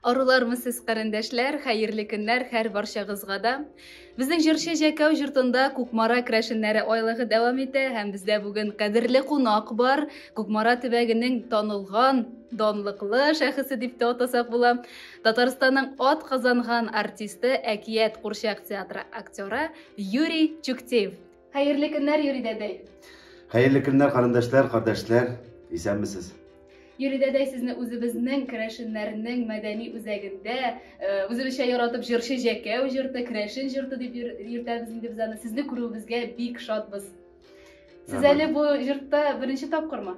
Арулармысыз карындашлар, хәерле көннәр һәр барчагызга да. Безнең җырчы Җәкәү жортында Кукмара крәшеннәре айлыгы дәвам итә һәм бездә бүген кадерле кунак бар. Кукмара төбәгенең танылган, данлыклы шәхесе дип тә атасак була. Татарстанның ат казанган артисты, әкият Курчак театры актеры Юрий Чуктеев. Хәерле көннәр, Юрий дәдәй. Хәерле көннәр, карындашлар, исәнмесез? Юрий дәдәй, сезне үзебезнең крәшеннәрнең мәдәни үзәгендә, үзебезчә яратып җырчы Җәкәү җырты, крәшен җырты дип йөртәбез инде без аны. Сезне күрүебезгә бик шатбыз. Сез әле бу җыртта беренче тапкырмы?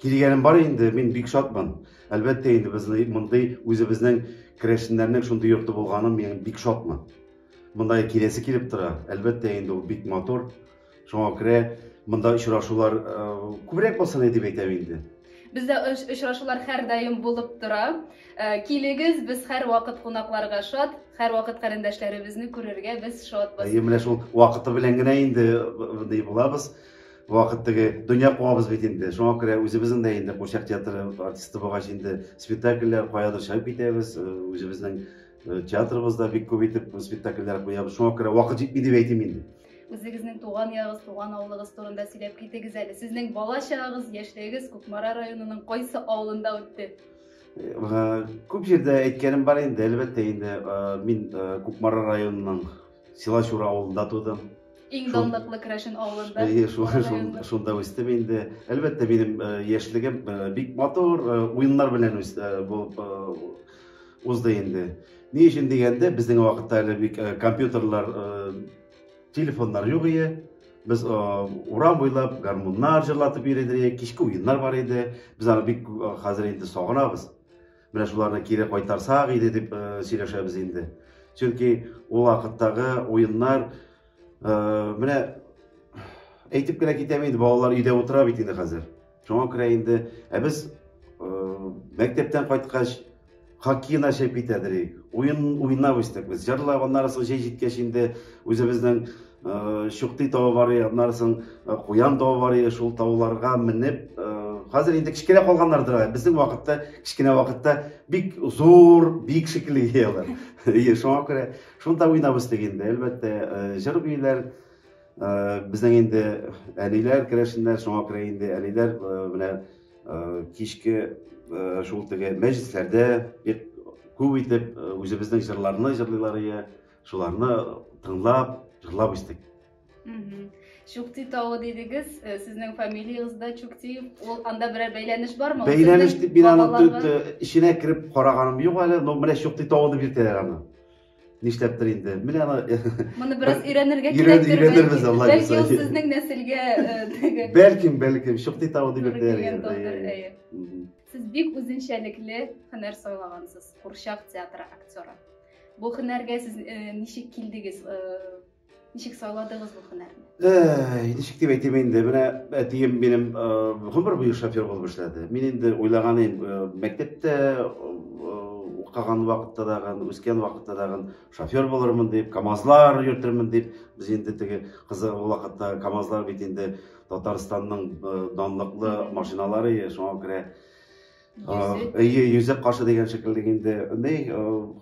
Килгәнем бар инде, мин бик шатмын. Әлбәттә инде без мондый үзебезнең крәшеннәрнең шундый йорты булганым мин бик шатмын. Монда киләсе килеп тора. Әлбәттә инде ул бик матур. Шуңа күрә монда очрашулар күбрәк булсын дип әйтәм инде. Бездә очрашулар һәр даим булып тора. Килегез, без һәр вакыт кунакларга шат, һәр вакыт карындашларыбызны күрергә без шатбыз. Менә шул вакыты белән генә инде ди булабыз. Вакыттагы дөнья куабыз бит инде. Шуңа күрә үзебезнең дә инде Курчак театры артисты булгач инде спектакльләр куядыр чыгып китәбез. Үзебезнең театрыбызда бик күп итеп спектакльләр куябыз. Шуңа күрә вакыт җитми дип әйтим инде. Үзегезнең туган ягыз, туган авылыгыз турында сөйләп китегез әле. Сезнең бала чагыгыз, яшьлегегез Кукмара районының кайсы авылында үтте? Күп җирдә әйткәнем бар инде, әлбәттә инде. Мин Кукмара районының Силачура авылында тудым. Иң данлыклы крәшен авылында. Шунда үстем инде. Әлбәттә минем яшьлегем бик матур уеннар белән узды инде. Ни өчен дигәндә, безнең вакытта әле бик компьютерлар, телефоннар юк иде. Без урам буйлап гармуннар җырлатып йөридек, кичке уеннар бар иде. Без аны бик хәзер инде сагынабыз. Менә шуларны кире кайтарсак иде дип сөйләшәбез инде. Чөнки ул вакыттагы уеннар менә әйтеп кенә китәм инде, балалар өйдә утыра бит инде хәзер. Шуңа күрә инде без мәктәптән кайткач хоккейна чәп китәдек. Уеннап үстек без. Җырлап, аннан соң җәй җиткәч инде үзебезнең Шуктый тауы бар, аннан соң Куян тауы бар, шул тауларга менеп, хәзер инде кичкенә калганнардыр. Безнең вакытта, кичкенә вакытта бик зур, бик шикелле ялар. Шуңа күрә шунда уйнап үстек инде. Әлбәттә, җыр бийләр безнең инде әниләр крәшеннәр, шуңа күрә инде әниләр менә кичке шул теге мәҗлесләрдә бик күп итеп үзебезнең җырларны җырлыйлар, шуларны тыңлап, җырлап үстек. Шуктый тауы дидегез, сезнең фамилиягызда Чуктеев, ул анда берәр бәйләнеш бармы? Бәйләнеш дип мин аны ишенә кирип караганым юк әле, но менә Шуктый тауы дип йөртәләр аны. Нишләптер инде? Менә аны моны бераз өйрәнергә кирәктер. Бәлки ул сезнең нәселгә бәлким Шуктый тауы дип йөртәләр. Сез бик үзенчәлекле һөнәр сайлагансыз, Курчак театры актеры. Бу һөнәргә сез ничек килдегез? Ничек сайладыгыз бу һөнәрне? Ничек дип әйтим инде, менә әтием минем гомер буе шофер булып эшләде. Мин инде уйлаганым, мәктәптә укыган вакытта дагы, үскән вакытта дагы шофер булырмын дип, КамАЗлар йөртермен дип. Без инде теге кызык вакытта КамАЗлар бит инде Татарстанның данлыклы машиналары, шуңа күрә Йөзек кашы дигән шикелле инде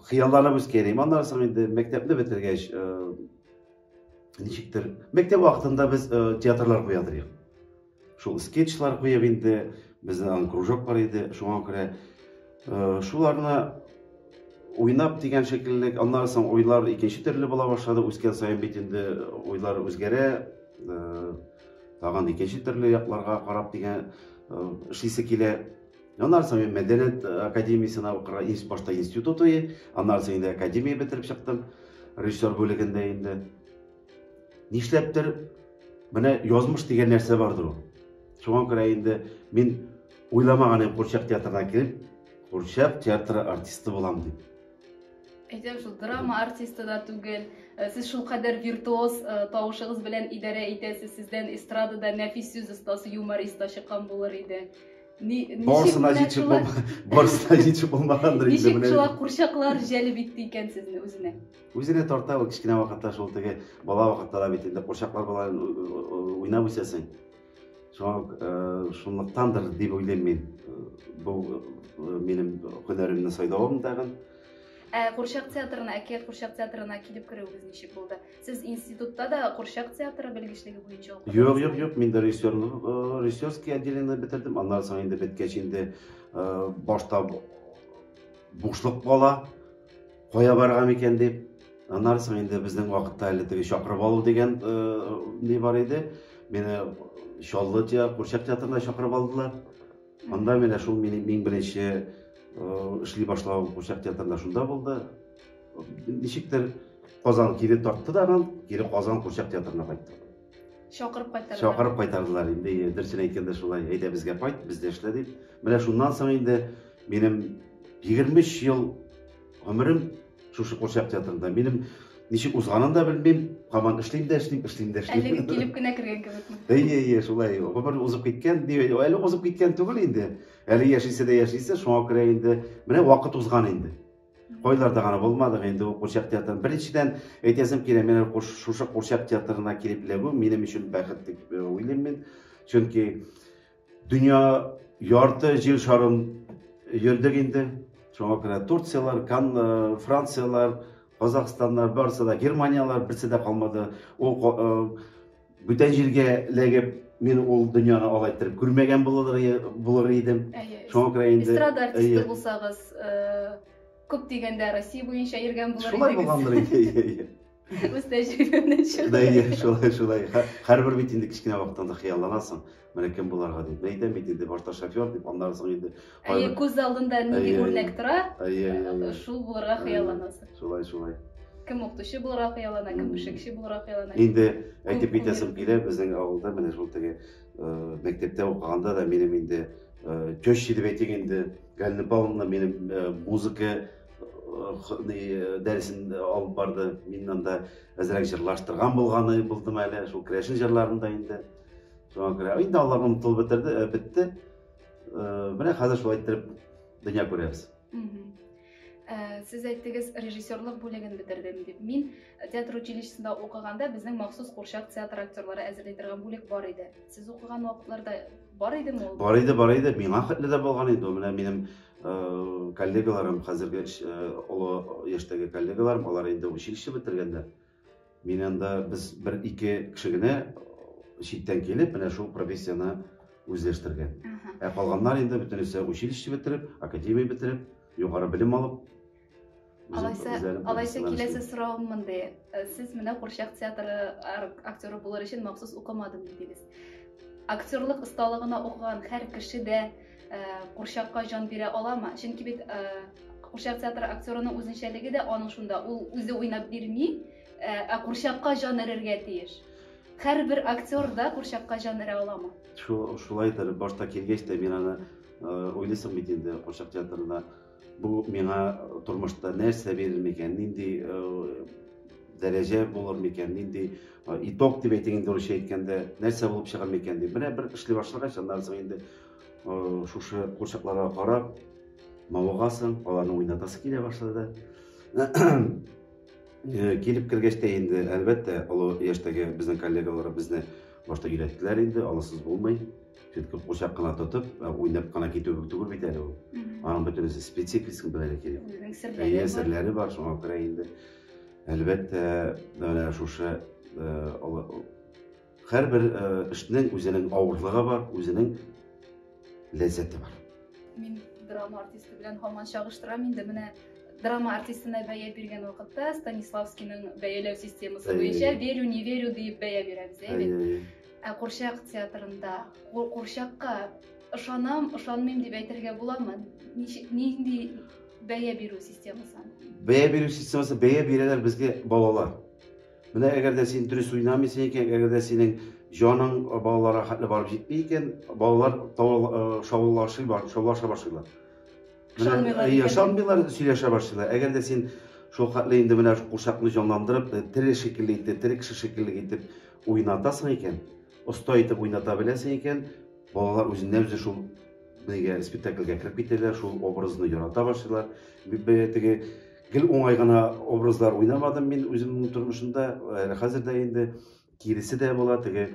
хыялланып үскәнем. Аннан соң инде мәктәпне бетергәч, ничектер, мәктәп вакытында без театрлар куядыр. Шул скетчлар куеп инде, безнең кружок бар иде, шуңа күрә шуларны уйнап дигән шикелле, аннан соң уйлар икенче төрле була башлады, үскән саен бит инде уйлар үзгәрә, тагын икенче төрле якларга карап дигән эшлисе килә. Аннан соң мәдәният академиясына укырга, башта институт уе, аннан соң инде академия бетереп чыктым, режиссер бүлегендә инде. Нишләптер менә язмыш дигән нәрсә бардыр ул. Шуңа күрә инде мин уйламаганым Курчак театрына килеп, Курчак театры артисты булам дип. Әйтәм шул драма артисты да түгел. Сез шул кадәр виртуоз тавышыгыз белән идәрә итәсез, сездән эстрадада нәфис сүз остасы, юморист та чыккан булыр иде. Барысына җитеп булмагандыр инде менә. Ничек шулай Курчаклар җәлеп итте икән сезне үзенә? Үзенә тарта, ул кичкенә вакытта шул теге бала вакытта да бит инде Курчаклар белән уйнап үсәсең. Шунлыктандыр дип уйлыйм мин. Бу минем һөнәремне сайдавым тагын. Курчак театрына, әкият Курчак театрына килеп керүегез ничек булды? Сез институтта да Курчак театры белгечлеге буенча укыдыгызмы? Yok, мен дә режиссерский отделение бетердем. Аннан соң инде беткәч инде башта бушлык кала, кая барган икән дип. Аннан соң инде безнең вакытта әле теге чакырып алу дигән ни бар иде. Мине Чаллы Курчак театрына чакырып алдылар. Анда менә шул мин беренче эшли башлаган Курчак театрында шунда булды. Ничектер Казан кире тартты да, анан кире Казан Курчак театрына кайтты. Чакырып кайтардылар. Чакырып кайтардылар инде. Дөресен әйткәндә шулай, әйдә безгә кайт, бездә эшлә дип. Менә шуннан соң инде минем 23 ел ömrüm шушы Курчак театрында. Минем ничек узганын да белмим, һаман эшлим дә. Әле килеп кенә кергән кебекме? Шулай. Гомер узып киткән, әле узып киткән түгел инде. Әле яшисе, шуңа күрә инде менә вакыт узган инде. Кайларда гына булмады инде Курчак театрын. Беренчедән әйтәсем килә, мен шушы Курчак театрына килеп эләгү минем өчен бәхет дип уйлыйм мин. Чөнки дөнья ярты җир шарын йөрдек инде. Шуңа күрә Турциялар, Франциялар, Казакстаннар, барысы да, Германиялар берсе дә калмады. Ул бүтән җиргә эләгеп мен ул дөньяны алайтырып күрмәгән булыр идем. Шуңа күрә инде эстрада артисты булсагыз, күп дигәндә Россия буенча йөргән булыр идегез. Шулай булгандыр инде. Үз тәҗрибәмнән Шулай. Һәрбер бит инде кичкенә вакытында хыялланасың. Менә кем буларга дип. Әйтәм бит инде башта шофер дип, аннан соң инде. Күз алдында нинди үрнәк тора? Шул булырга хыялланасың. Шулай. Кем укытучы булырга хыяллана, кем пешекче булырга хыяллана. Инде әйтеп китәсем килә, безнең авылда менә шул теге мәктәптә укыганда да минем инде теща дип әйтик инде, Галина Павловна минем музыка дәресен алып барды. Мин анда әзрәк җырлаштырган булганы булдым әле, шул крәшен җырларында инде. Шуңа күрә инде алар онытылып бетте. Менә хәзер шулай итеп дөнья күрәбез. Сез әйттегез, режиссерлык бүлеген бетердем дип. Мин театр училищесында укыганда безнең махсус Курчак театр актерлары әзерләй торган бүлек бар иде. Сез укыган вакытларда бар идеме ул? Бар иде. Миңа хәтле дә булган инде. Менә минем коллегаларым, хәзерге олы яшьтәге коллегаларым, алар инде училище бетергәннәр. Мин анда без 1-2 кеше генә читтән килеп, менә шул профессияны үзләштергән. Калганнар инде бөтенесе училище бетереп, академия бетереп, югары белем алып. Алайса киләсе соравым мондай. Сез менә Курчак театры актеры булыр өчен махсус укымадым дидегез. Актерлык осталыгына укыган һәр кеше дә Курчакка җан бирә аламы? Чөнки бит Курчак театры актерының үзенчәлеге дә аның шунда. Ул үзе уйнап бирми, Курчакка җан өрергә тиеш. Һәрбер актер да Курчакка җан өрә аламы? Шулайдыр. Башта килгәч тә мин аны уйлыйсым бит инде Курчак театрында. Бу миңа тормышта нәрсә бирер микән, нинди дәрәҗә булыр микән, нинди итог дип әйтгәндә русча әйткәндә нәрсә булып чыгар микән дип. Менә бер эшли башлагач, аннан соң инде шушы Курчакларга карап, мавыгасың, аларны уйнатасы килә башлады. Килеп кергәч тә инде, әлбәттә, олы яшьтәге безнең коллегалар безне башта өйрәттеләр инде, алысыз булмый. Чөнки Курчак кына тотып, уйнап кына китү түгел бит әле ул. Аның бөтенесе спецификасын белергә кирәк. Серләре бар, шуңа күрә инде. Әлбәттә, менә шушы һәрбер эшнең үзенең авырлыгы бар, үзенең ләззәте бар. Мин драма артисты белән һаман чагыштырам инде. Менә драма артистына бәя биргән вакытта Станиславскийның бәяләү системасы буенча верю, не верю дип бәя бирәбез. Курчак театрында Курчакка ышанам, ышанмыйм дип әйтергә буламы? Нинди бәя бирү системасы? Бәя бирү системасы, бәя бирәләр безгә балалар. Менә әгәр дә син дөрес уйнамыйсың икән, әгәр дә синең җаның балаларга хәтле барып җитми икән, балалар шаулаша башлыйлар. Ышанмыйлар, сөйләшә башлыйлар. Әгәр дә син шул хәтле инде менә Курчакны җанландырып, тере шикелле итеп, тере кеше шикелле итеп уйнатасың икән, оста итеп уйната беләсең икән, балалар үзеннән-үзе шул спектакльгә кереп китәләр, шул образны ярата башлыйлар. Теге гел уңай гына образлар уйнамадым мин үземнең тормышымда. Хәзер дә инде киресе дә була, теге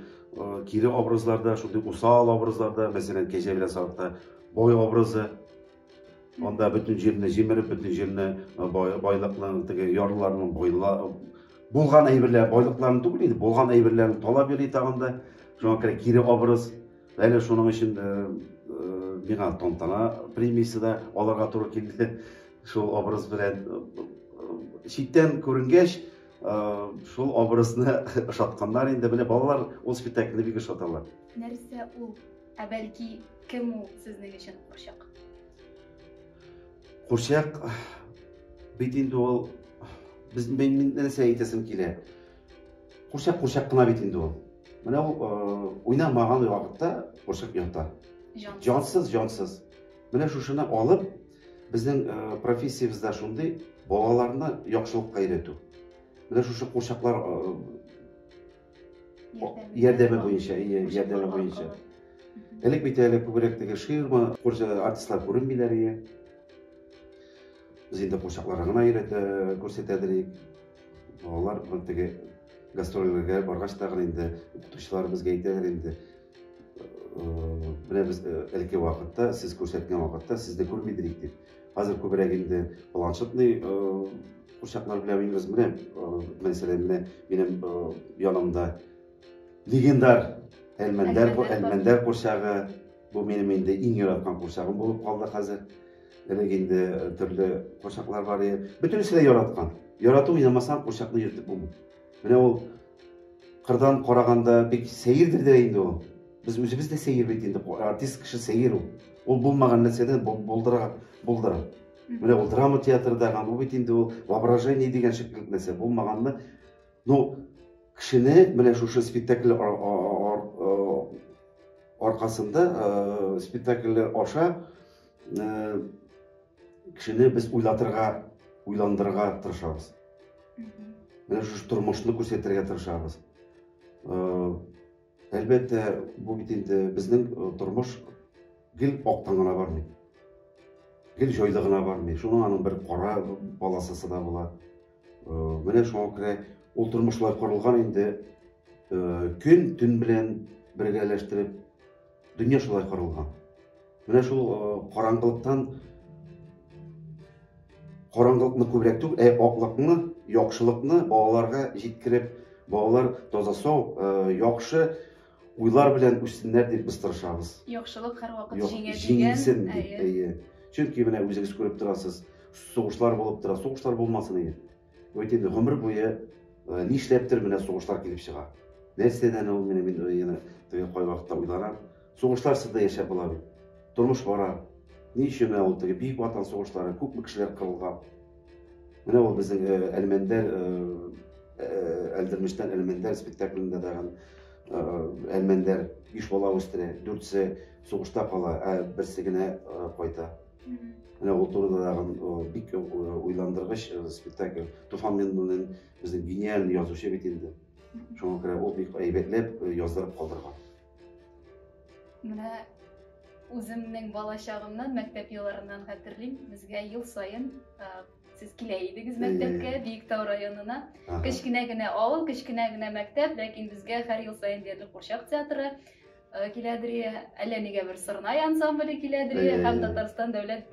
кире образларда, шундый усал образларда, мәсәлән, Кәҗә белән Сарыкта бой образы. Анда бүтін жеріне жеміріп, бүтін жеріне байлықларын, ярлыларының болған әйбірлер, байлықларын түгіл енді, болған әйбірлерін тола берейді ағында. Жоңа кері образ, әлі шоның үшін миға тонтана премиясы да оларға туры келді. Шол образ білән шиттен көрінгеш, шол образны ышатқандар енді, міне балалар ол спектакльні бик ышаталар. Нәрсе ул, бәлки кем ул сезнең өчен Курчак? Курчак бит инде ул мен нәрсә әйтәсем килә. Курчак кына бит инде ул. Менә ул уйнамаган вакытта Курчак ята. Жансыз. Менә шушыны алып, безнең профессиябызда шундый балаларны яхшылыкка өйрәтү. Менә шушы Курчаклар ярдәме буенча. Элек бит әле күбрәк теге ширма, артистлар күренмиләр. Biz indi Курчакларга гына күрсәтәдек. Балалар теге гастрольләргә баргач та инде укытучылар безгә әйтәләр инде. Менә без әлеге вакытта, сез күрсәткән вакытта сезне күрмидек дип. Хәзер күбрәк инде планшетный Курчаклар белән мин беләм. Мәсәлән, минем янымда легендар Әлмәндәр Курчагы, бу минем инде иң яраткан Курчагым булып калды хәзер. Әлеге инде төрле Курчаклар бар. Бөтенесе дә яраткан. Ярату уйнамасаң Курчакны йөртеп булмый. Менә ул кырдан караганда бик сәердер дә инде ул. Без үзебез дә сәер бит инде. Артист кеше сәер ул. Ул булмаган нәрсәдән булдыра. Менә ул драма театрдагы бу бит инде ул воображение дигән шикелле нәрсә булмаганны. Ну, кешене менә шушы спектакль аркасында спектакль аша кешене без уйландырырга тырышабыз. Менә шушы тормышны күрсәтергә тырышабыз. Әлбәттә, бу бит инде безнең тормыш гел актан гына бармый. Гел җайлы гына бармый. Шуның аның бер кара баласысы да була. Менә шуңа күрә ул тормышлар корылган инде көн төн белән бергәләштереп дөнья шулай корылган. Менә шул караңгылыкны күбрәк түгел, аклыкны, яхшылыкны балаларга җиткереп, балалар таза сау, яхшы уйлар белән үссеннәр дип без тырышабыз. Яхшылык һәр вакыт җиңелсен дип. Чөнки менә үзегез күреп торасыз, сугышлар булып тора, сугышлар булмасын иде. Бит инде гомер буе нишләптер менә сугышлар килеп чыга. Нәрсәдән ул менә мин яна теге кай вакытта уйларам. Сугышлар сызда яшәп була бит. Тормыш бара. Ни өчен ул теге бик ватан сугышлары, күпме кешеләр кырылган. Менә ул безнең Әлдермештән Әлмәндәр спектаклендә дагы Әлмәндәр 5 бала үстерә, 4се сугышта кала, берсе генә кайта. Менә ул турыда дагы бик уйландыргыч спектакль. Туфан Менделнең безнең гениаль язучы бит инде. Шуңа күрә ул бик әйбәтләп яздырып калдырган. Менә үземнең бала чагымнан, мәктәп елларыннан хәтерлим, безгә ел сайын сез килә идегез мәктәпкә, Биектау районына. Кечкенә генә авыл, кечкенә генә мәктәп, ләкин безгә һәр ел сайын диярлек Курчак театры киләдер, әллә нигә бер Сырнай ансамбле киләдер, һәм Татарстан дәүләт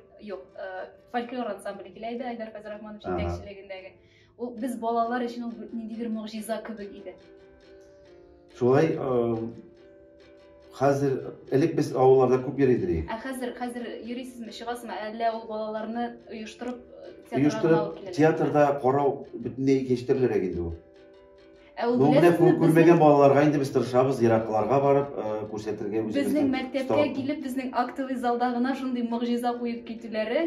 фольклор ансамбле килә иде, Айдар Фәзрахманов җитәкчелегендәге. Ул без балалар өчен ул ниндидер мөгъҗиза кебек иде. Шулай хәзер элек без авылларда күп йөридек. Хәзер йөрисезме, чыгасызмы, әллә ул балаларны оештырып театрда карау бөтенләй икенчеләргә инде ул. Ну, менә күрмәгән балаларга инде без тырышабыз, еракларга барып күрсәтергә үзебезне. Безнең мәктәпкә килеп, безнең актовый залда гына шундый мөгъҗиза куеп китүләре,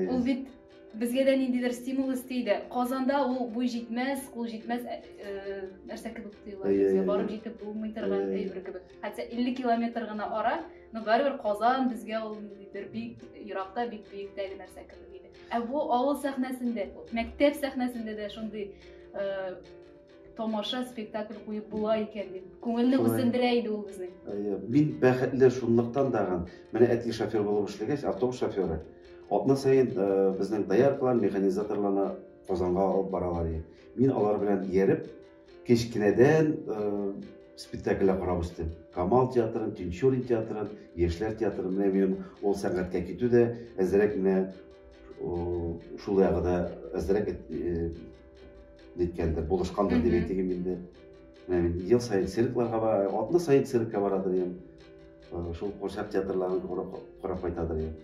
ул бит безгә дә ниндидер стимул истейде. Казанда ул буй җитмәс, кул җитмәс нәрсә кебек тоела. Безгә барып җитеп булмый торган әйбер кебек. Хәтта 50 километр гына ара, но барыбер Казан безгә ул ниндидер бик еракта, бик биектәге нәрсә кебек иде. Бу авыл сәхнәсендә, мәктәп сәхнәсендә дә шундый тамаша спектакль куеп була икән дип. Күңелне үсендерә иде ул безнең. Мин бәхетле шунлыктан дагы, менә әти шофер булып эшләгәч, автобус шоферы. Атна саен безнең дояркалар, механизаторларны Казанга алып баралар иде. Мин алар белән ярып, кечкенәдән спектакль карап үстем. Камал театрын, Тинчурин театрын, Яшьләр театрын, менә минем ул сәнгатькә китү дә әзрәк менә шул ягыда әзрәк диткәндер, булышкандыр дип әйтегем инде. Менә мин ел сайын циркларга бара, атны сайын циркка барадыр идем. Шул курчак театрларын карап кайтадыр идем.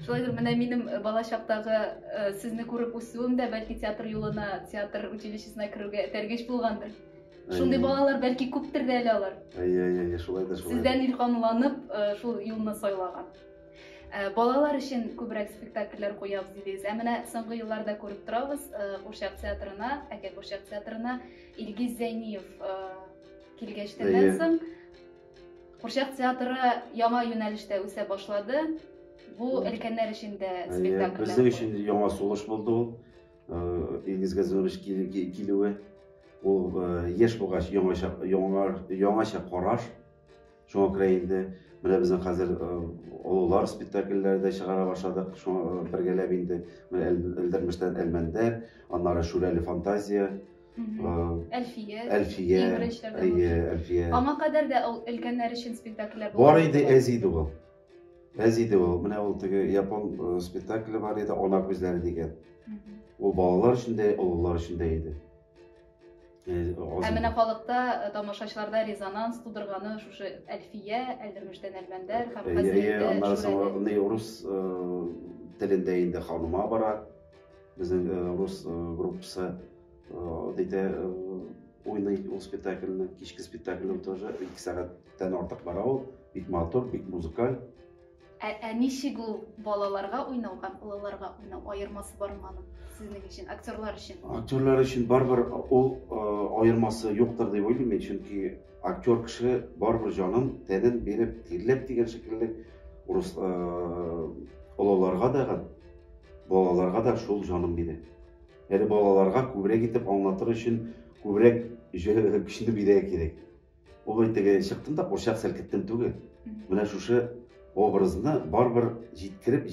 Шулайдыр, менә минем бала чактагы сезне күреп үсүем дә бәлки театр юлына, театр училищесына керүгә тәргеш булгандыр. Шундый балалар бәлки күптер дә әле алар. Шулай да. Сездән илһамланып, шул юлны сайлаган. Балалар өчен күбрәк спектакльләр куябыз дидегез. Менә соңгы елларда күреп торабыз, Курчак театрына, Әкәт Курчак театрына Илгиз Зәйниев килгәчтән соң Курчак театры яңа юнәлештә үсә башлады. Бу өлкәннәр өчен дә спектакльләр. Безнең өчен яңа сулыш булды ул. Илгиз Зәйниев килүе. Ул яшь булгач яңаша караш. Шуңа күрә инде менә безнең хәзер олылар спектакльләрдә чыгара башладык. Шуңа бергәләп инде Элдермештән Әлмәндәр, аннары Шүрәле фантазия, Әлфия. Әлфия. Аңа кадәр дә өлкәннәр өчен спектакльләр бар иде, әз иде ул. Менә ул теге япон спектакле бар иде, Ана күзләре дигән. Ул балалар өчен дә, олылар өчен дә иде. Менә халыкта, тамашачыларда резонанс тудырганы шушы Әлфия, Элдермештән Әлмәндәр һәм хәзер рус телендә инде Ханыма бара. Безнең рус группасы диде уйный ул спектакльне, кичке спектакльне тоже 2 сәгатьтән артык бара ул. Бик матур, бик музыкаль. Ничек ул балаларга уйнау һәм олыларга уйнау аермасы бармы аның сезнең өчен, актерлар өчен? Актерлар өчен барбер ул аермасы юктыр дип уйлыйм мин, чөнки актер кеше барбер җанын, тәнен биреп, тирләп дигән шикелле урыс олыларга да, балаларга да шул җанын бирә. Әле балаларга күбрәк итеп аңлатыр өчен күбрәк көчне бирә кирәк. Ул әйтеге чыктым да курчак сәлкеттен түгел. Менә шушы образны барбер җиткереп,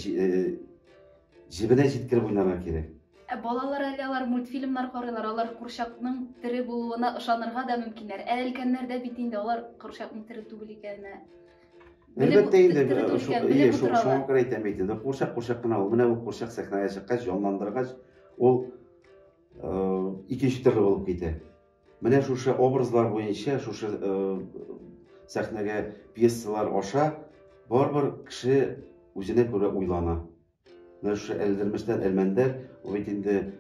җибенә җиткереп уйнарга кирәк. Балалар әле алар мультфильмнар карыйлар, алар курчакның тере булуына ышанырга да мөмкиннәр. Өлкәннәрдә бит инде алар курчакның тере түгел икәнне. Әлбәттә инде шуңа күрә әйтәм бит инде курчак кына ул. Менә ул курчак сәхнәгә чыккач, җанландыргач, ул икенче төрле булып китә. Менә шушы образлар буенча, шушы сәхнәгә пьесалар аша барбер кеше үзенә күрә уйлана. Менә шушы Элдермештән Әлмәндәр, ул бит инде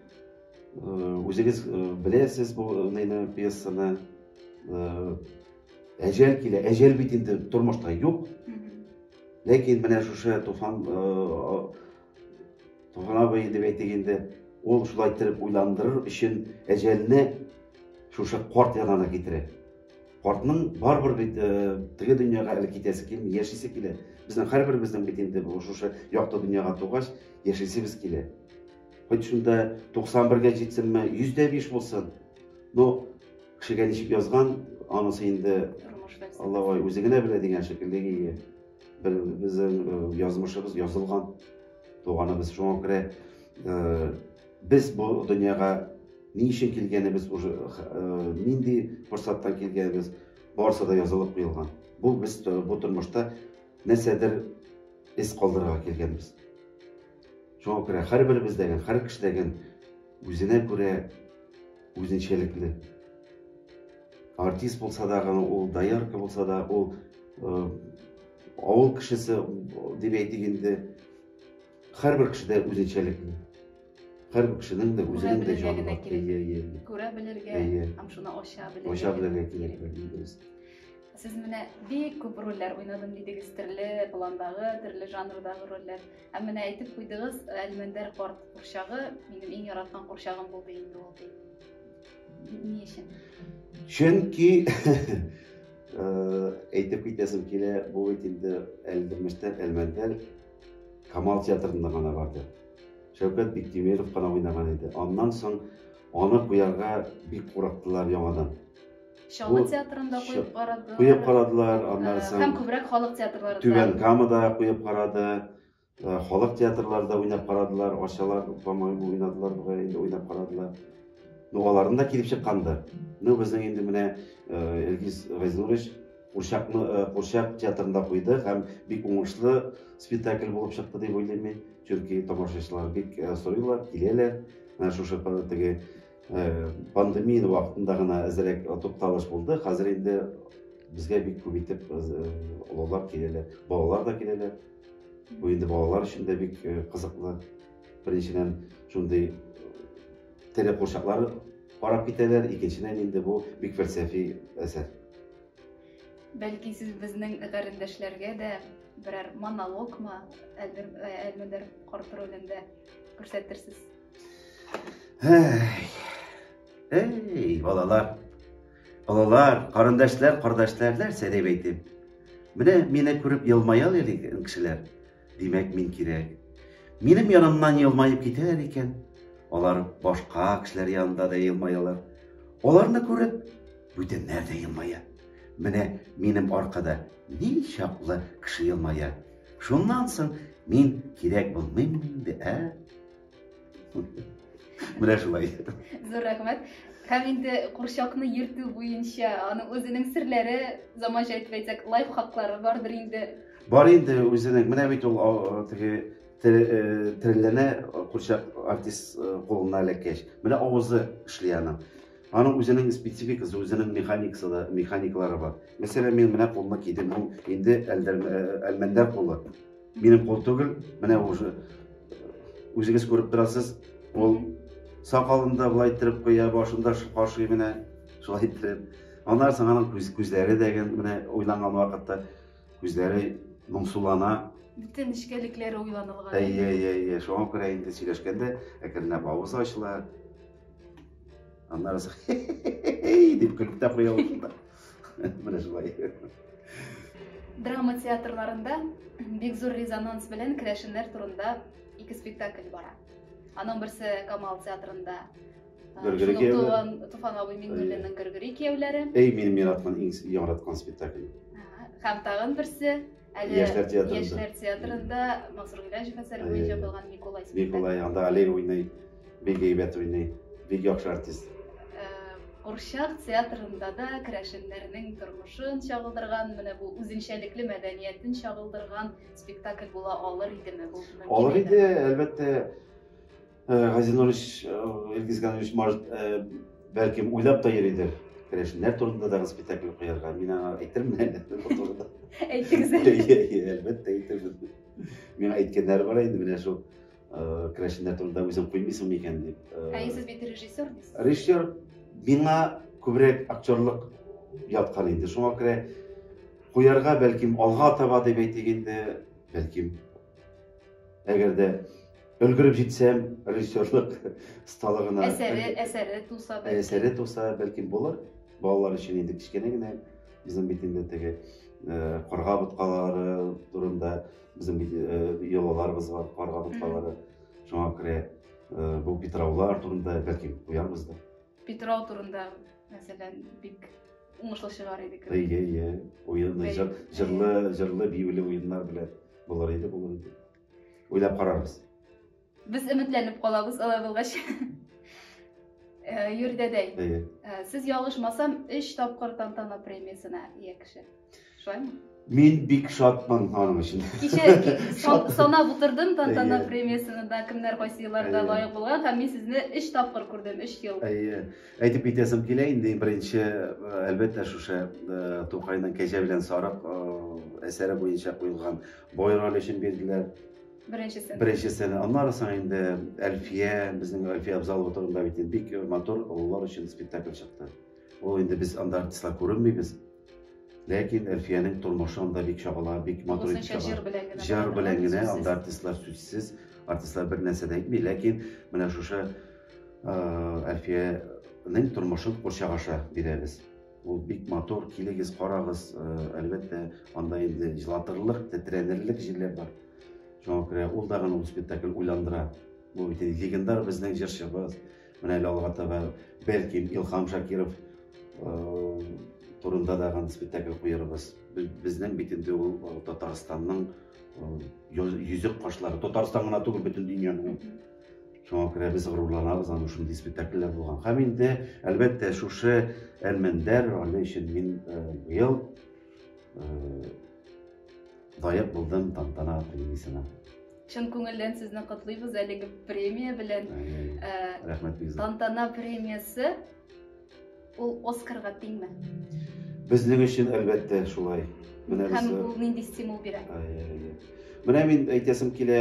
үзегез беләсез бу пьесаны. Әҗәл килә, әҗәл бит инде тормышта юк. Ләкин менә шушы Туфан абый дип әйтгәндә, ул шулай итеп уйландырыр өчен әҗәлне шушы карт янына китерә. Картның барбер бит теге дөньяга әле китәсе килми, яшисе килә. Безнең һәрберебезнең бит инде шушы якты дөньяга тугач, яшисебез килә. Хоть шунда 91-гә җитсенме, 105 булсын. Ну, кешегә ничек язган, анысы инде Аллаһ үзе генә белә дигән шикелле. Безнең язмышыбыз язылган. Туганыбыз шуңа күрә без бу дөньяга ни өчен килгәнебез, нинди форсаттан килгәнебез, барысы да язылып куелган. Бу без бу тормышта нәрсәдер эз калдырырга килгәнбез. Шуңа күрә һәрберебездәге, һәр кешедәге үзенә күрә үзенчәлекле. Артист булса да, ул даярка булса да, ул авыл кешесе дип әйтгәндә, һәрбер кешедә үзенчәлекле. Һәрбер кешенең дә үзенең дә җаны бар. Күрә белергә, һәм шуны аша белергә кирәк. Сез менә бик күп рольләр уйнадым дидегез, төрле пландагы, төрле жанрдагы рольләр. Һәм менә әйтеп куйдыгыз, Әлмәндәр карт курчагы минем иң яраткан курчагым булды инде ул ди. Ни өчен? Чөнки әйтеп китәсем килә, бу бит инде Элдермештән Әлмәндәр Камал театрында гына барды. Шәүкәт Биктимеров кына уйнаган иде. Аннан соң аны куярга бик курыктылар яңадан. Шаллы театрында куеп карадылар, аннан соң һәм күбрәк халык театрларында. Түбән Камада куеп карады. Халык театрларында уйнап карадылар, Ашалар, по-моему, уйнадылар, буга инде уйнап карадылар. Ну, аларында килеп чыкканды. Ну, безнең инде менә Илгиз Гайзурович Курчак театрында куйдык һәм бик уңышлы спектакль булып чыкты дип уйлыйм мин. Чөнки тамашачылар бик сорыйлар, киләләр. Менә шушы теге пандемия вакытында гына әзрәк тукталыш булды. Хәзер инде безгә бик күп итеп олылар киләләр, балалар да киләләр. Бу инде балалар өчен дә бик кызыклы. Беренчедән шундый тере курчаклар карап китәләр, икенчедән инде бу бик фәлсәфи әсәр. Бәлки сез безнең гарендәшләргә дә берәр монологмы, әлмәдер карт ролендә күрсәтерсез. Эй, балалар, карындашлар, кардашлар, сәдәп әйтим. Менә мине күреп елмаялар икән кешеләр. Димәк, мин кирәк. Минем янымнан елмаеп китәләр икән. Алар башка кешеләр янында да елмаялар. Аларны күреп, бүтәннәр дә елмая. Менә минем аркада ни чаклы кеше елмая. Шуннан соң мин кирәк булмыйм инде, Менә шулай. Зур рәхмәт. Һәм инде курчакны йөртү буенча аның үзенең серләре, заманча әйтеп әйтсәк, лайфхаклары бардыр инде. Бар инде үзенең. Менә бит ул теге тереләнә курчак артист кулына эләккәч. Менә авызы эшли аның. Аның үзенең спецификасы, үзенең механикалары бар. Мәсәлән, мин менә кулны кидем, ул инде әлмәндәр кулы. Минем кул түгел, менә уже үзегез күреп торасыз, ул сакалында булай иттереп куя, башында кашый менә шулай иттереп. Аннан соң аның күзләре дәгән менә уйланган вакытта күзләре моңсулана. Бүтән эшкәлекләре уйланылган. Шуңа күрә инде сөйләшкәндә әкренләп авыз ачыла. Аннан соң дип көлеп тә куя ул. Менә шулай. Драма театрларында бик зур резонанс белән керәшеннәр турында 2 спектакль бара. Аның берсе Камал театрында. Гөргөри кияүләре. Туфан абый Миңнуллинның Гөргөри кияүләре. Минем яраткан спектакль. Һәм тагын берсе Яшьләр театрында Мансур Гыйлаҗев әсәре буенча булган Миколай спектакль. Миколай анда Олег уйный, бик әйбәт уйный, бик яхшы артист. Курчак театрында да керәшеннәрнең тормышын чагылдырган, менә бу үзенчәлекле мәдәниятен чагылдырган спектакль була алыр идеме бу? Алыр иде, әлбәттә. Газинович Илгиз может бәлким уйлап та йөридер. Керәшеннәр турында да спектакль куярга. Мин әйтермен әле турында. Әйтегез. Әлбәттә әйтермен. Мин әйткәннәр бар иде менә шул керәшеннәр турында үзем куймыйсың микән дип. Сез бит режиссер дисез. Режиссер миңа күбрәк актерлык яткан инде. Шуңа күрә куярга бәлким алга таба дип әйтик инде, бәлким. Әгәр дә өлгөрүп җитсәм, режиссерлык сталыгына әсәре туса бәлким булыр. Балалар өчен инде кичкенә генә безнең бит инде теге карга боткалары турында безнең бит йолаларыбыз бар, карга боткалары. Шуңа күрә бу Петраулар турында бәлким куярбыз да. Петрау турында, мәсәлән, бик уңышлы чыгар иде. Уенны җырлы, бибеле уеннар белән булыр иде. Уйлап карарбыз. Без өметләнеп калабыз алай булгач. Юрдәдәй. Сез ялгышмасам 3 тапкыр Тантана премиясына ия кеше. Шулаймы? Мин бик шатман аның өчен. Кичә санап утырдым Тантана премиясында кемнәр кайсы елларда лаек булган һәм мин сезне 3 тапкыр күрдем, 3 ел. Әйтеп әйтәсем килә инде беренче әлбәттә шушы Тукайның Кәҗә белән Сарык әсәре буенча куелган бой роль өчен бирделәр. Беренчесен. Аннан соң инде Әлфия, безнең Әлфия Абзалова турында бит бик мотор уллар өчен спектакль чыкты. Ул инде без анда артистлар күренмибез. Ләкин Әлфиянең тормышы анда бик чагыла, бик мотор итеп чыга. Җыр белән генә анда артистлар сүзсез, артистлар бер нәрсә дә әйтми, ләкин менә шушы Әлфиянең тормышын курчак аша бирәбез. Ул бик мотор, килегез, карагыз, әлбәттә анда инде җылатырлык, тетрәнерлек җирләр бар. Шуңа күрә ул дагы ул спектакль уйландыра. Бу бит легендар безнең җырчыбыз. Менә алга таба бәлким Илһам Шакиров турында да спектакль куярбыз. Безнең бит инде ул Татарстанның йөзек кашлары. Татарстан гына түгел, бөтен дөньяның. Шуңа күрә без горурланабыз аны шундый спектакльләр булган. Һәм инде әлбәттә шушы әлмәндәр роле өчен мин быел Даяк булдым тантана премиясына. Шын күңелдән сезне котлыйбыз әлеге премия белән. Рәхмәт бик зур. Тантана премиясы ул Оскарга тиңме? Безнең өчен әлбәттә шулай. Менә Һәм ул нинди стимул бирә? Менә мин әйтәсем килә,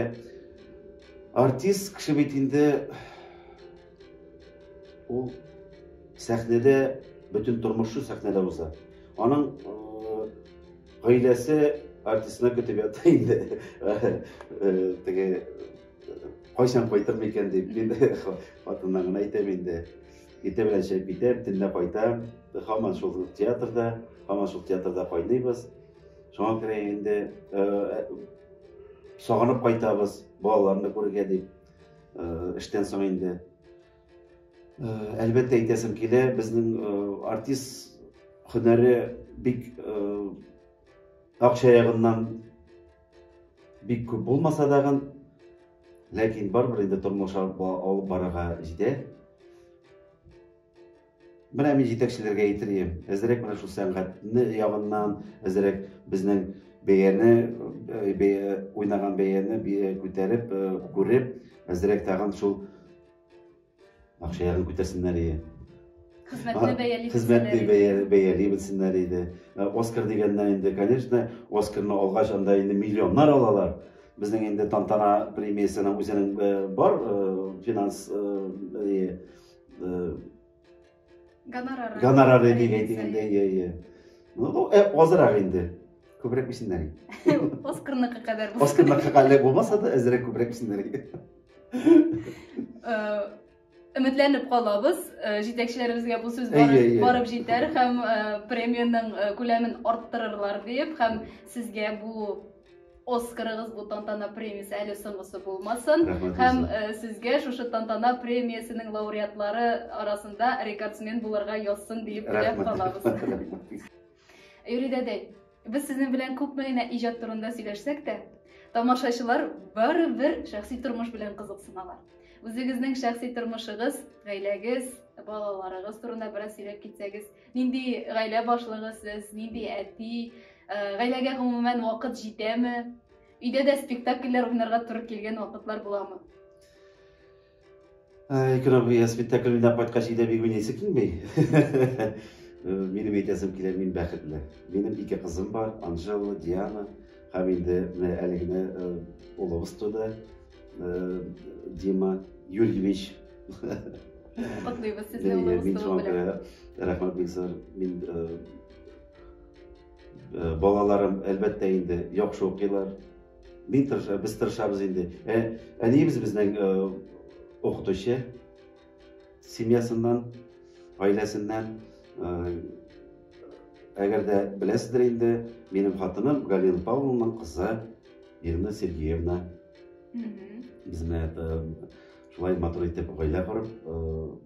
артист кеше бит инде ул сәхнәдә бөтен тормышы сәхнәдә уза. Аның гаиләсе артистына көтеп ята инде. Теге кайчан кайтыр микән дип мин хатыннан гына әйтәм инде. Иртә белән чәй итәм, төнлә кайтам. Һаман шул театрда кайныйбыз. Шуңа күрә инде сагынып кайтабыз, балаларны күрергә дип. Эштән соң инде. Әлбәттә әйтәсем килә, безнең артист һөнәре бик акча ягыннан бик күп булмаса дагы, ләкин барбер инде тормыш алып барырга җитә. Менә мин җитәкчеләргә әйтергә, әзрәк менә шул сәнгатьне ягыннан, әзрәк безнең уйнаган бәяне күтәреп, күреп, әзрәк тагын шул акча ягын күтәрсеннәр. Хезмәтне бәяли белсеннәр иде. Оскар дигәннән инде, конечно, Оскарны алгач анда инде миллионнар алалар. Безнең инде тантана премиясының үзенең бар финанс гонорары дип әйтгәндә, азрак инде. Күбрәк бисеннәр. Оскарныкы кадәр. Оскарныкы кадәр булмаса да, әзрәк күбрәк бисеннәр. Өметләнеп калабыз, җитәкчеләребезгә бу сүз барып җитәр һәм премияның күләмен арттырырлар дип, һәм сезгә бу Оскарыгыз, бу тантана премиясе әле соңгысы булмасын, һәм сезгә шушы тантана премиясенең лауреатлары арасында рекордсмен булырга язсын дип теләп калабыз. Юрий дәдәй, без сезнең белән күпме генә иҗат турында сөйләшсәк тә, тамашачылар барыбер шәхси тормыш белән кызыксыналар. Үзегезнең шәхси тормышыгыз, гаиләгез, балаларыгыз турында бераз сөйләп китсәгез, нинди гаилә башлыгы сез, нинди әти, гаиләгә гомумән вакыт җитәме? Өйдә дә спектакльләр уйнарга туры килгән вакытлар буламы? Икънабия спектакль уйнап кайткач өйдә бик уйныйсы килми. Минем әйтәсем килә, мин бәхетле. Минем ике кызым бар, Анжела, Диана, һәм инде әле генә улыбыз туды. Дима Юрьевич. Котлыйбыз сезне улыбыз туды белән. Рәхмәт бик зур. Мин балаларым әлбәттә инде яхшы укыйлар. Без тырышабыз инде. Әниебез безнең укытучы, семьясыннан, гаиләсеннән. Әгәр дә беләсездер инде, минем хатыным Галина Павловнаның кызы Ирина Сергеевна. Biz şulay matur итеп гаилә корып,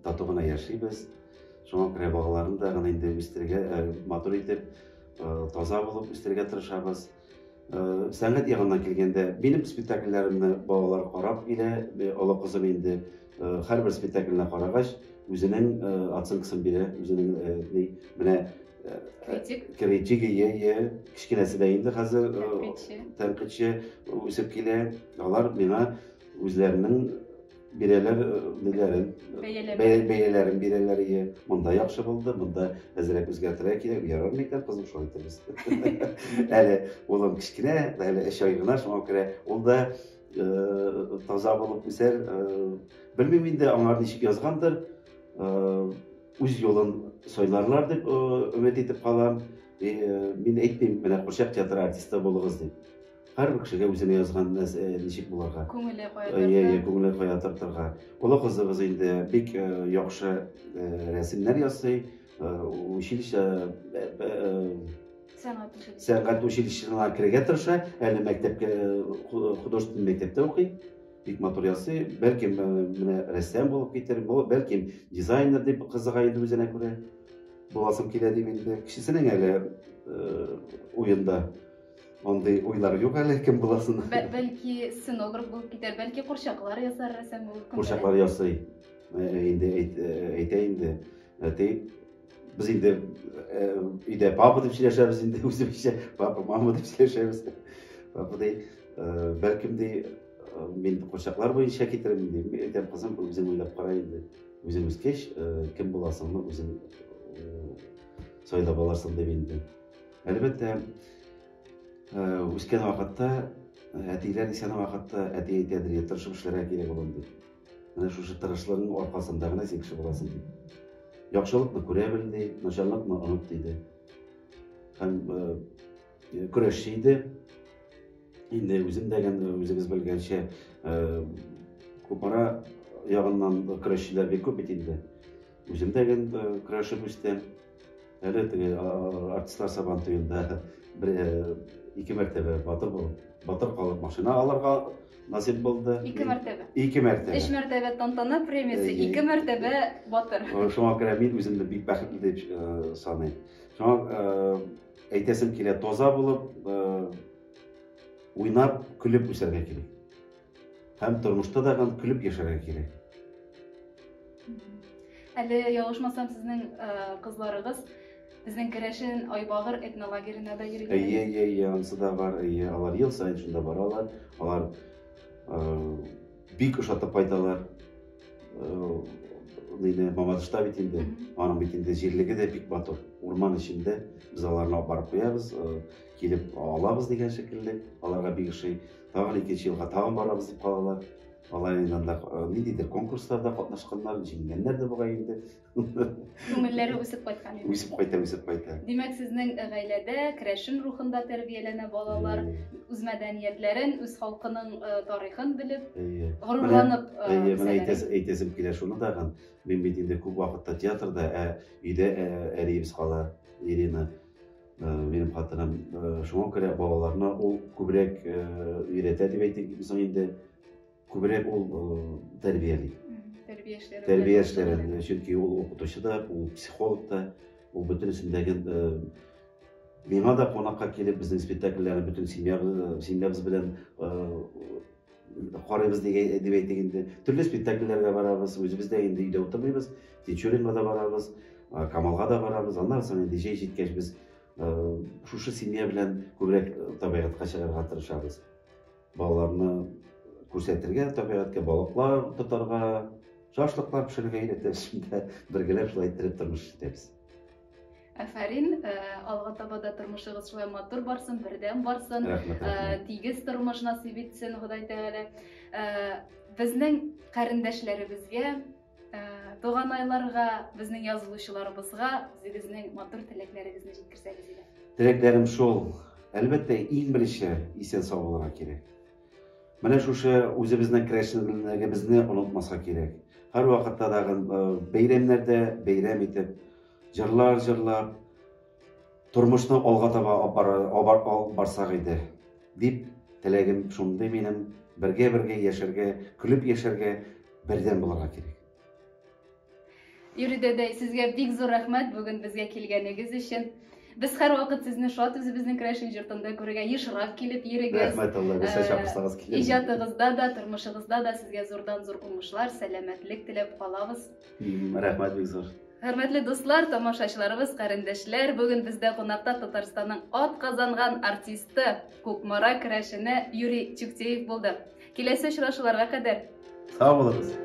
тату гына яшибез. Шуңа күрә балаларны да гына инде үстергә, матур итеп, таза булып үстергә тырышабыз. Сәнгать ягыннан килгәндә, минем спектакльләремне балалар карап килә, олы кызым инде һәрбер спектакльне карагач, үзенең оценкасын бирә, үзенең менә критик, кичкенәсе дә инде хәзер тәнкыйтьче үсеп килә. Алар миңа үзләренең бәяләрен бирәләр. Монда яхшы булды, монда әзрәк үзгәртергә кирәк, ярар микән, кызым, шулай итәбез. Әле улым кичкенә, әле 3 ай гына, шуңа күрә ул да таза булып үсәр. Белмим инде аңар ничек язгандыр. Үз юлын сайларлар дип өмет итеп калам. Мин әйтмим, менә Курчак театры артисты булыгыз дип. Һәрбер кешегә үзенә язган ничек булырга. Күңеле кая тартырга. Улы кызыбыз инде бик яхшы рәсемнәр ясый. Училище сәнгать училищесына керергә тырыша. Әле мәктәпкә, художественный мәктәптә укый. Бик матур ясый. Бәлким менә рәссам булып китер, бәлким дизайнер дип кызыга инде үзенә күрә. Буласым килә дип инде. Кешесенең әле уенда андый уйлар юк әле, кем буласын. Бәлки сценограф булып китер, бәлки курчаклар ясар, рәссам булып. Курчаклар ясый. Инде әйтә инде. Biz indi үйde папа деп сөйлешебіз, indi өзімізше папа, мама деп сөйлешебіз. Папа dey, бәлкім dey, мен қошақлар бойынша кетіремін деймін. Айтам қызым, өзің ойлап қара енді. Өзіңіз кеш, кім боласың, өзің сойлап аларсың деп енді. Әлбәттә, өскен вақытта, әтейлер исән вақытта әтей әйтәдір, тырышып эшләргә кирәк булам дип. Менә шушы тырышлыгың аркасында гына син кеше буласың дип. Яхшылыкны күрә бел ди, начарлыкны оныт диде. Һәм көрәшче иде. Инде үзем дәгән, үзегез белгәнчә, Кукмара ягыннан көрәшчеләр бик күп бит инде. Үзем дәгән көрәшеп үстем. Әле теге артистлар сабан туенда ике мәртәбә батыр калып машина алырга насип булды. Ике мәртәбә. Ике мәртәбә. 3 мәртәбә тантана премиясе, 2 мәртәбә батыр. Шуңа күрә мин үземне бик бәхетле дип саныйм. Шуңа әйтәсем килә, таза булып, уйнап, көлеп үсәргә кирәк. Һәм тормышта да көлеп яшәргә кирәк. Әле ялгышмасам сезнең кызларыгыз безнең Керәшен Айбагыр этнолагеренә дә йөргән. Анысы да бар, алар ел сайын шунда баралар. Алар бик ошатып кайталар. Мамадышта бит инде, аның бит инде җирлеге дә бик матур. Урман эчендә без аларны алып барып куябыз, килеп алабыз дигән шикелле. Аларга бик ошый. Тагын 2 елга тагын барабыз дип калалар. Алар инде ниндидер конкурсларда катнашканнар, җиңгәннәр дә бугай инде. Күңелләре үсеп кайткан инде. Үсеп кайта. Димәк, сезнең гаиләдә Керәшен рухында тәрбияләнә балалар, үз мәдәниятләрен, үз халкының тарихын белеп, горурланып. Менә әйтәсем килә шуны да, мин бит инде күп вакытта театрда, өйдә әриебез кала, Ирина, минем хатыным, шуңа күрә балаларны ул күбрәк өйрәтә дип әйтик, инде күбрәк ул тәрбияли. Тәрбия эшләрен, чөнки ул укытучы да, ул психолог да, ул бөтенесендәге миңа да кунакка килеп безнең спектакльләрне бөтен семьябыз белән карыйбыз дип әйтик инде. Төрле спектакльләргә барабыз, үзебез дә инде өйдә утырмыйбыз, Тичуринга да барабыз, Камалга да барабыз. Аннан соң инде җәй җиткәч без шушы семья белән күбрәк табигатька чыгарга тырышабыз. Балаларны күрсәтергә, табигатькә балыклар тотарга, шашлыклар пешерергә өйрәтәбез, бергәләп шулай иттереп тормыш итәбез. Афарин, алга таба да тормышыгыз шулай матур барсын, бердәм барсын, тигез тормыш насыйп итсен Ходай Тәгалә. Безнең кәрендәшләребезгә, туганайларга, безнең язылучыларыбызга үзегезнең матур теләкләрегезне җиткерсәгез иде. Теләкләрем шул, әлбәттә, иң беренче исән сау булырга кирәк. Менә шушы үзебезнең Керәшенлегебезне онытмаска кирәк. Һәр вакытта да бәйрәмнәрдә бәйрәм итеп, җырлар җырлап, тормышны алга таба алып барсак иде дип теләгем шундый минем, бергә яшәргә, көлеп яшәргә, бердәм булырга кирәк. Юрий дәдәй, сезгә бик зур рәхмәт бүген безгә килгәнегез өчен. Без һәр вакыт сезне шат үзебезнең Керәшен йортында күрергә, ешрак килеп йөрегез. Рәхмәт Аллага, сез чакырсагыз киләм. Иҗатыгызда да, тормышыгызда да сезгә зурдан-зур уңышлар, сәламәтлек теләп калабыз. Рәхмәт бик зур. Хөрмәтле дуслар, тамашачыларыбыз, кәрендәшләр, бүген бездә кунакта Татарстанның атказанган артисты, Кукмара Керәшене Юрий Чуктеев булды. Киләсе очрашуларга кадәр Сау булыгыз.